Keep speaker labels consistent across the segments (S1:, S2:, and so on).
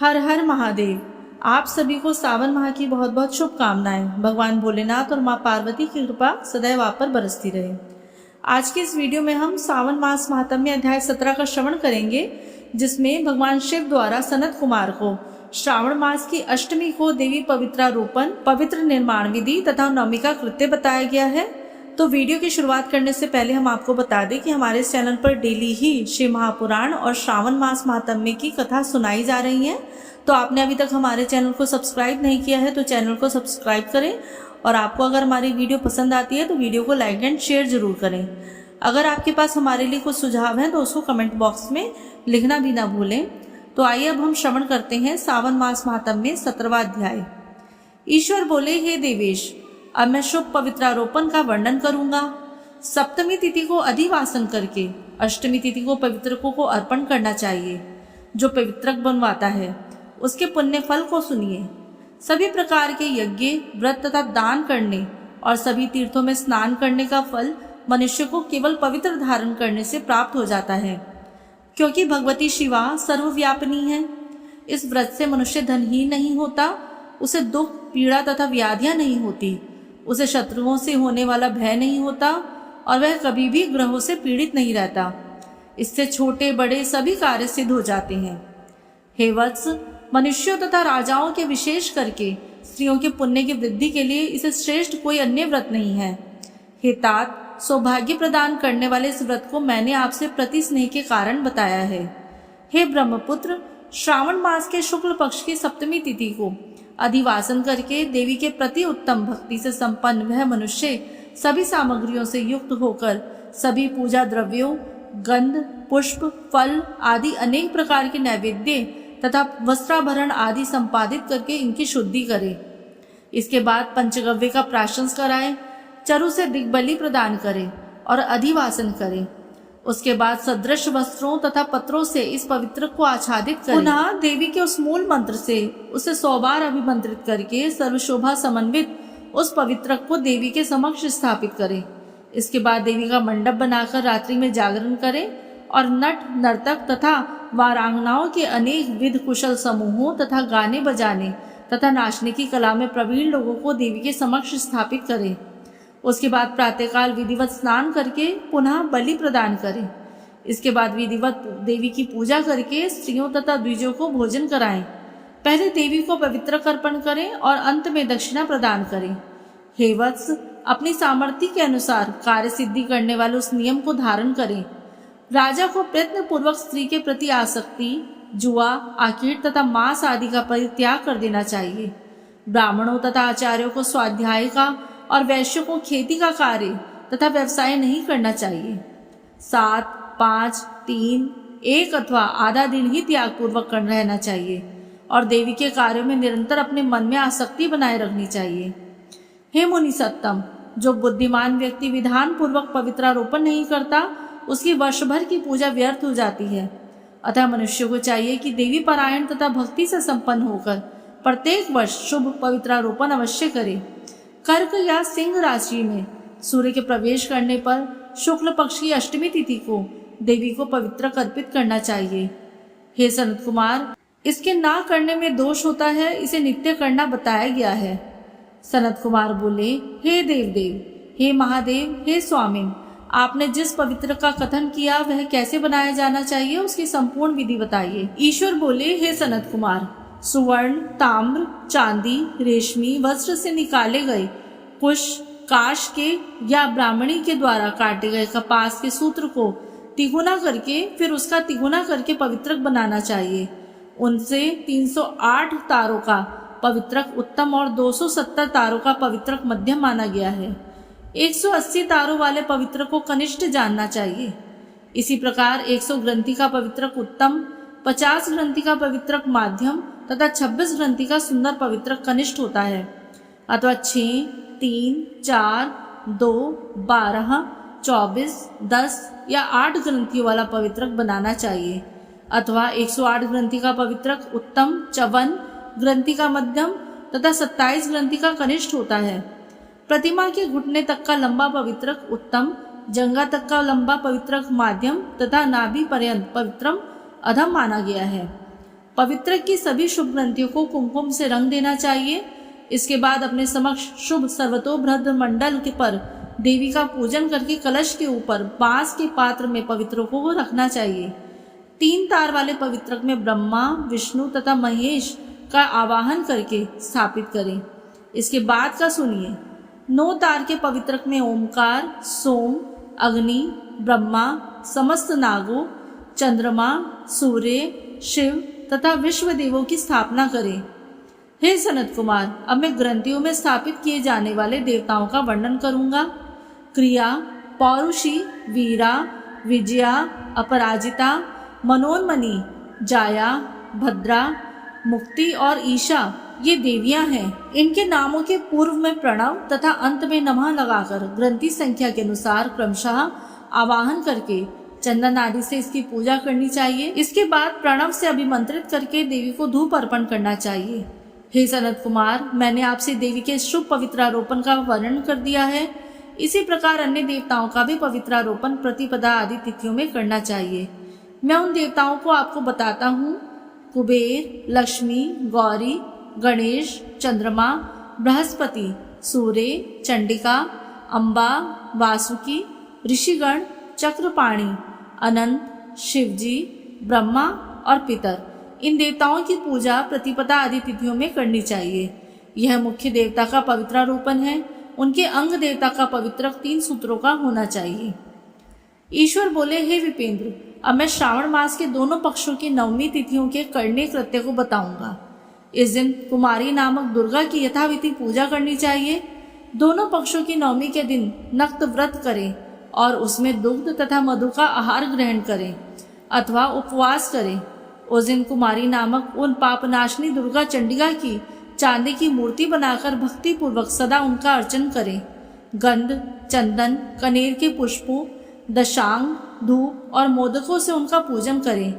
S1: हर हर महादेव। आप सभी को सावन माह की बहुत बहुत शुभकामनाएं। भगवान भोलेनाथ और माँ पार्वती की कृपा सदैव आप पर बरसती रहे। आज की इस वीडियो में हम सावन मास महात्म्य अध्याय 17 का श्रवण करेंगे, जिसमें भगवान शिव द्वारा सनत कुमार को श्रावण मास की अष्टमी को देवी पवित्रारोपण, पवित्र निर्माण विधि तथा नवमी का कृत्य बताया गया है। तो वीडियो की शुरुआत करने से पहले हम आपको बता दें कि हमारे इस चैनल पर डेली ही शिव महापुराण और श्रावण मास महात्म्य की कथा सुनाई जा रही है। तो आपने अभी तक हमारे चैनल को सब्सक्राइब नहीं किया है तो चैनल को सब्सक्राइब करें, और आपको अगर हमारी वीडियो पसंद आती है तो वीडियो को लाइक एंड शेयर जरूर करें। अगर आपके पास हमारे लिए कुछ सुझाव हैं तो उसको कमेंट बॉक्स में लिखना भी ना भूलें। तो आइए अब हम श्रवण करते हैं सावन मास महात्म्य 17वां अध्याय। ईश्वर बोले, हे देवेश, अब मैं शुभ पवित्रारोपण का वर्णन करूंगा। सप्तमी तिथि को अधिवासन करके अष्टमी तिथि को पवित्रकों को अर्पण करना चाहिए। जो पवित्रक बनवाता है उसके पुण्य फल को सुनिए। सभी प्रकार के यज्ञ, व्रत तथा दान करने और सभी तीर्थों में स्नान करने का फल मनुष्य को केवल पवित्र धारण करने से प्राप्त हो जाता है, क्योंकि भगवती शिवा सर्वव्यापिनी है। इस व्रत से मनुष्य धनहीन नहीं होता, उसे दुख, पीड़ा तथा व्याधियां नहीं होती, उसे शत्रुओं से होने वाला भय नहीं होता और वह कभी भी ग्रहों से पीड़ित नहीं रहता। इससे छोटे बड़े सभी कार्य सिद्ध हो जाते हैं। हे वत्स, मनुष्यों तथा राजाओं के विशेष करके स्त्रियों के पुण्य की वृद्धि के लिए इसे श्रेष्ठ कोई अन्य व्रत नहीं है। हे तात, सौभाग्य प्रदान करने वाले इस व्रत को मैंने आपसे प्रति स्नेह के कारण बताया है। हे ब्रह्मपुत्र, श्रावण मास के शुक्ल पक्ष की सप्तमी तिथि को अधिवासन करके देवी के प्रति उत्तम भक्ति से संपन्न वह मनुष्य सभी सामग्रियों से युक्त होकर सभी पूजा द्रव्यों, गंध, पुष्प, फल आदि अनेक प्रकार के नैवेद्य तथा वस्त्राभरण आदि संपादित करके इनकी शुद्धि करे। इसके बाद पंचगव्य का प्राशंस कराए, चरु से दिग्बली प्रदान करे और अधिवासन करे। उसके बाद सदृश वस्त्रों तथा पत्रों से इस पवित्र को आच्छादित करे। पुनः देवी के उस मूल मंत्र से उसे 100 बार अभिमंत्रित करके सर्वशोभा समन्वित उस पवित्र को देवी के समक्ष स्थापित करे। इसके बाद देवी का मंडप बनाकर रात्रि में जागरण करे और नट, नर्तक तथा वारांगनाओं के अनेक विध कुशल समूहों तथा गाने बजाने तथा नाचने की कला में प्रवीण लोगों को देवी के समक्ष स्थापित करे। उसके बाद प्रातःकाल विधिवत स्नान करके पुनः बलि प्रदान करें। इसके बाद विधिवत देवी की पूजा करके स्त्रियों तथा द्विजों को भोजन कराएं। पहले देवी को पवित्र अर्पण करें और अंत में दक्षिणा प्रदान करें। हे वत्स, अपनी सामर्थ्य के अनुसार कार्य सिद्धि करने वाले उस नियम को धारण करें। राजा को प्रयत्न पूर्वक स्त्री के प्रति आसक्ति, जुआ, आकीट तथा मांस आदि का परित्याग कर देना चाहिए। ब्राह्मणों तथा आचार्यों को स्वाध्याय का और वैश्यों को खेती का कार्य तथा व्यवसाय नहीं करना चाहिए। 7, 5, 3, 1 अथवा आधा दिन ही त्याग पूर्वक कर रहना चाहिए और देवी के कार्यों में निरंतर अपने मन में आसक्ति बनाए रखनी चाहिए। हे मुनि सत्तम, जो बुद्धिमान व्यक्ति विधान पूर्वक पवित्रारोपण नहीं करता उसकी वर्ष भर की पूजा व्यर्थ हो जाती है। अतः मनुष्य को चाहिए कि देवी पारायण तथा भक्ति से संपन्न होकर प्रत्येक वर्ष शुभ पवित्रारोपण अवश्य करे। कर्क या सिंह राशि में सूर्य के प्रवेश करने पर शुक्ल पक्ष की अष्टमी तिथि को देवी को पवित्र अर्पित करना चाहिए। हे सनत कुमार, इसके ना करने में दोष होता है, इसे नित्य करना बताया गया है। सनत कुमार बोले, हे देवदेव, हे महादेव, हे स्वामिन, आपने जिस पवित्र का कथन किया वह कैसे बनाया जाना चाहिए उसकी संपूर्ण विधि बताइए। ईश्वर बोले, हे सनत कुमार, सुवर्ण, ताम्र, चांदी, रेशमी वस्त्र से निकाले गए कुश, काश के या ब्राह्मणी के द्वारा काटे गए कपास के सूत्र को तिगुना करके फिर उसका तिगुना करके पवित्रक बनाना चाहिए। उनसे 308 तारों का पवित्रक उत्तम और 270 तारों का पवित्रक मध्यम माना गया है। 180 तारों वाले पवित्रक को कनिष्ठ जानना चाहिए। इसी प्रकार 100 ग्रंथि का पवित्रक उत्तम, 50 ग्रंथि का पवित्रक माध्यम तथा 26 ग्रंथि का सुंदर पवित्रक कनिष्ठ होता है। अथवा 6, 3, 4, 2, 12, 24, 10 या 8 ग्रंथियों वाला पवित्रक बनाना चाहिए। अथवा 108 ग्रंथि का पवित्रक उत्तम, 54 ग्रंथि का मध्यम तथा 27 ग्रंथि का कनिष्ठ होता है। प्रतिमा के घुटने तक का लंबा पवित्रक उत्तम, जंघा तक का लंबा पवित्रक माध्यम तथा नाभि पर्यंत पवित्रम अधम माना गया है। पवित्रक की सभी शुभ ग्रंथियों को कुमकुम से रंग देना चाहिए। इसके बाद अपने समक्ष शुभ सर्वतोभद्र मंडल के पर देवी का पूजन करके कलश के ऊपर बांस के पात्र में पवित्रों को रखना चाहिए। 3 तार वाले पवित्रक में ब्रह्मा, विष्णु तथा महेश का आवाहन करके स्थापित करें। इसके बाद का सुनिए। 9 तार के पवित्रक में ओमकार, सोम, अग्नि, ब्रह्मा, समस्त नागों, चंद्रमा, सूर्य, शिव तथा विश्व देवों की स्थापना करें। हे सनत कुमार, अब मैं ग्रंथियों में स्थापित किए जाने वाले देवताओं का वर्णन करूंगा। क्रिया, पौरुषी, वीरा, विजया, अपराजिता, मनोन्मनी, जाया, भद्रा, मुक्ति और ईशा ये देवियां हैं। इनके नामों के पूर्व में प्रणव तथा अंत में नमः लगाकर ग्रंथि संख्या के अनुसार क्रमशः आवाहन करके चंदन आदि से इसकी पूजा करनी चाहिए। इसके बाद प्रणव से अभिमंत्रित करके देवी को धूप अर्पण करना चाहिए। हे सनत कुमार, मैंने आपसे देवी के शुभ पवित्रारोपण का वर्णन कर दिया है। इसी प्रकार अन्य देवताओं का भी पवित्रारोपण प्रतिपदा आदि तिथियों में करना चाहिए। मैं उन देवताओं को आपको बताता हूँ। कुबेर, लक्ष्मी, गौरी, गणेश, चंद्रमा, बृहस्पति, सूर्य, चंडिका, अम्बा, वासुकी, ऋषिगण, चक्रपाणी, अनंत, शिवजी, ब्रह्मा और पितर, इन देवताओं की पूजा प्रतिपदा आदि तिथियों में करनी चाहिए। यह मुख्य देवता का पवित्रारोपण है। उनके अंग देवता का पवित्रक 3 सूत्रों का होना चाहिए। ईश्वर बोले, हे विपेंद्र, अब मैं श्रावण मास के दोनों पक्षों की 9वीं तिथियों के करने कृत्य को बताऊंगा। इस दिन कुमारी नामक दुर्गा की यथाविधि पूजा करनी चाहिए। दोनों पक्षों की 9वीं के दिन नक्त व्रत करें और उसमें दुग्ध तथा मधु का आहार ग्रहण करें अथवा उपवास करें। उस दिन कुमारी नामक उन पापनाशनी दुर्गा चंडिका की चांदी की मूर्ति बनाकर भक्ति पूर्वक सदा उनका अर्चन करें। गंध, चंदन, कनेर के पुष्पों, दशांग, धूप और मोदकों से उनका पूजन करें।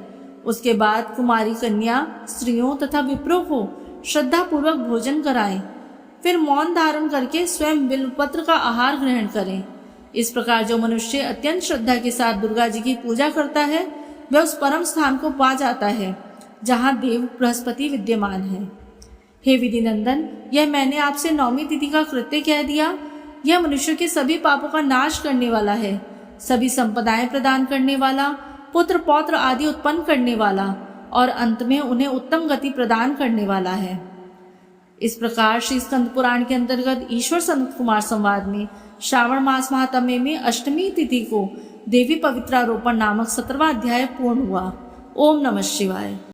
S1: उसके बाद कुमारी कन्या, स्त्रियों तथा विप्रों को श्रद्धा पूर्वक भोजन कराएं। फिर मौन धारण करके स्वयं बिल्वपत्र का आहार ग्रहण करें। इस प्रकार जो मनुष्य अत्यंत श्रद्धा के साथ दुर्गा जी की पूजा करता है वह उस परम स्थान को पा जाता है जहाँ देव बृहस्पति विद्यमान है। हे विधि नंदन, यह मैंने आपसे 9वीं तिथि का कृत्य कह दिया। यह मनुष्य के सभी पापों का नाश करने वाला है, सभी संपदाएं प्रदान करने वाला, पुत्र पौत्र आदि उत्पन्न करने वाला और अंत में उन्हें उत्तम गति प्रदान करने वाला है। इस प्रकार श्री स्कंद पुराण के अंतर्गत ईश्वर सनत कुमार संवाद में श्रावण मास महात्म्य में अष्टमी तिथि को देवी पवित्रारोपण नामक 17वां अध्याय पूर्ण हुआ। ओम नमः शिवाय।